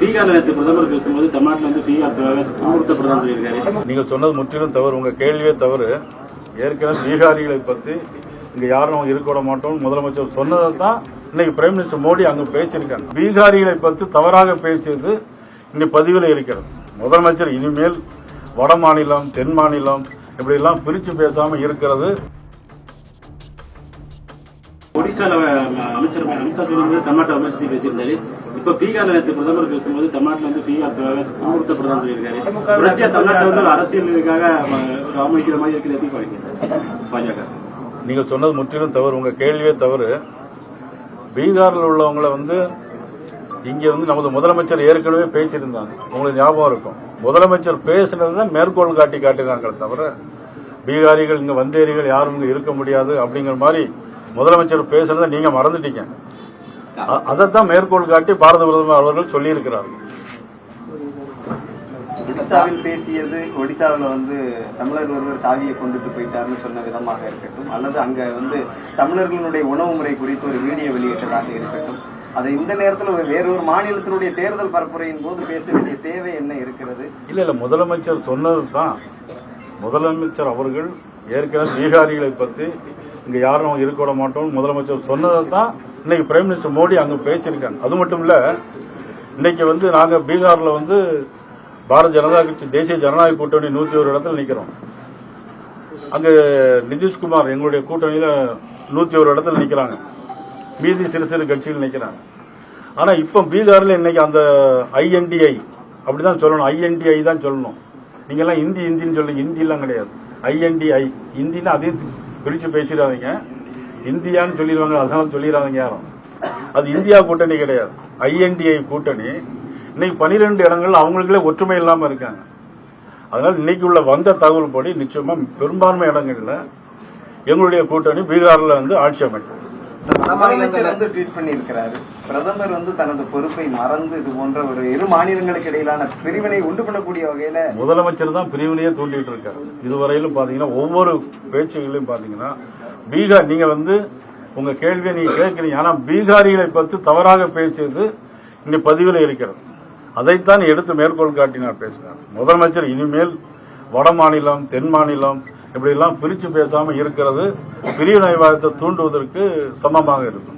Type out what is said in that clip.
பீகார் பிரதமர் பேசும்போது தமிழ்நாட்டில் பீகார் துன்புறுத்தப்படுதான் சொல்லியிருக்காரு. நீங்கள் சொன்னது முற்றிலும் தவறு. உங்க கேள்வியே தவறு. ஏற்கனவே பீகாரிகளை பற்றி இங்க யாரும் இருக்க விட மாட்டோம் முதலமைச்சர் சொன்னதை தான் இன்னைக்கு பிரைம் மினிஸ்டர் மோடி அங்க பேசியிருக்காங்க. பீகாரிகளை பற்றி தவறாக பேசியது இன்னைக்கு பதிவில் இருக்கிறது. முதலமைச்சர் இனிமேல் வட மாநிலம் தென் மாநிலம் இப்படி எல்லாம் பிரிச்சு பேசாம இருக்கிறது. ஒடிசால அமைச்சர் சொல்லும்போது தமிழ்நாட்டை விமர்சித்து பேசியிருந்தாரு. இப்ப பீகார் பிரதமர் பேசும்போது தமிழ்நாட்டில் பீகார் துன்புறுத்தப்படுதான் சொல்லியிருக்காரு. தொடர்ச்சியா தமிழ்நாட்டில் அரசியலுக்காக அவமதிக்கிற மாதிரி இருக்குது. எப்படி பாஜக? நீங்கள் சொன்னது முற்றிலும் தவறு. உங்க கேள்வியே தவறு. பீகாரில் உள்ளவங்களை இங்க நமது முதலமைச்சர் ஏற்கனவே பேசியிருந்தாங்க. உங்களுக்கு ஞாபகம் இருக்கும். முதலமைச்சர் பேசினதுதான் மேற்கோள் காட்டினாங்களே தவிர பீகாரிகள் இங்க வந்தேரிகள் யாரும் இங்க இருக்க முடியாது அப்படிங்கிற மாதிரி முதலமைச்சர் பேசுறதை நீங்க மறந்துட்டீங்க. அதைத்தான் மேற்கோள் காட்டி பாரத பிரதமர் அவர்கள் சொல்லி இருக்கிறார்கள். ஒடிசாவில் பேசியது ஒடிசாவில் தமிழர் ஒருவர் சாவியை கொண்டுட்டு போயிட்டாருன்னு சொன்ன விதமாக இருக்கட்டும், அல்லது அங்க தமிழர்களுடைய உணவு முறை குறித்து ஒரு வீடியோ வெளியிட்டதாக இருக்கட்டும், அதை இந்த நேரத்தில் வேறொரு மாநிலத்தினுடைய தேர்தல் பரப்புரையின் போது பேச வேண்டிய தேவை என்ன இருக்கிறது? இல்ல முதலமைச்சர் சொன்னது தான். முதலமைச்சர் அவர்கள் ஏற்கனவே பீகாரிகளை பற்றி இங்க யாரும் இருக்க விட மாட்டோம் முதலமைச்சர் சொன்னதை தான் இன்னைக்கு பிரைம் மினிஸ்டர் மோடி அங்க பேசியிருக்காங்க. அது மட்டும் இல்ல, இன்னைக்கு நாங்க பீகார்ல பாரதிய ஜனதா கட்சி தேசிய ஜனநாயக கூட்டணி 101 இடத்துல நிக்கிறோம். அங்க நிதிஷ்குமார் எங்களுடைய கூட்டணியில 101 இடத்துல நிக்கிறாங்க. மீதி சிறு கட்சிகள் நிக்கிறாங்க. ஆனா இப்ப பீகார்ல இன்னைக்கு அந்த INDI அப்படிதான் சொல்லணும். INDI தான் சொல்லணும். நீங்க எல்லாம் இந்தின்னு சொல்லி இந்தி எல்லாம் கிடையாது. INDI இந்தின்னா அதையும் பிரிச்சு பேசிடாதீங்க. இந்தியான்னு சொல்லிடுவாங்க, அதனால சொல்லிடாதீங்க யாரும். அது இந்தியா கூட்டணி கிடையாது, INDI கூட்டணி. இன்னைக்கு 12 இடங்கள் அவங்களுக்குள்ளே ஒற்றுமை இல்லாம இருக்காங்க. அதனால இன்னைக்கு உள்ள வந்த தகவல் படி நிச்சயமா பெரும்பான்மை இடங்கள்ல எங்களுடைய கூட்டணி பீகார்ல ஆட்சி அமைக்கும். முதலமைச்சர் ட்வீட் பண்ணியிருக்கிறாரு. பிரதமர் தனது பொறுப்பை மறந்து இது போன்ற ஒரு இரு மாநிலங்களுக்கு இடையிலான பிரிவினை உண்டு பண்ணக்கூடிய வகையில முதலமைச்சர் தான் பிரிவினையே தூண்டிட்டு இருக்காரு. இதுவரையிலும் பாத்தீங்கன்னா ஒவ்வொரு பேச்சுகளையும் பாத்தீங்கன்னா பீகார் நீங்க உங்க கேள்வியை நீங்க கேட்கிறீங்க. ஆனா பீகாரிகளை பற்றி தவறாக பேசியது இங்க பதிவில் இருக்கிறது. அதைத்தான் எடுத்து மேற்கோள் காட்டினார் பேசினார். முதலமைச்சர் இனிமேல் வட மாநிலம் தென் மாநிலம் இப்படி எல்லாம் பிரிச்சு பேசாம இருக்கிறது பிரிவினைவாதத்தை தூண்டுவதற்கு சமமாக இருக்கும்.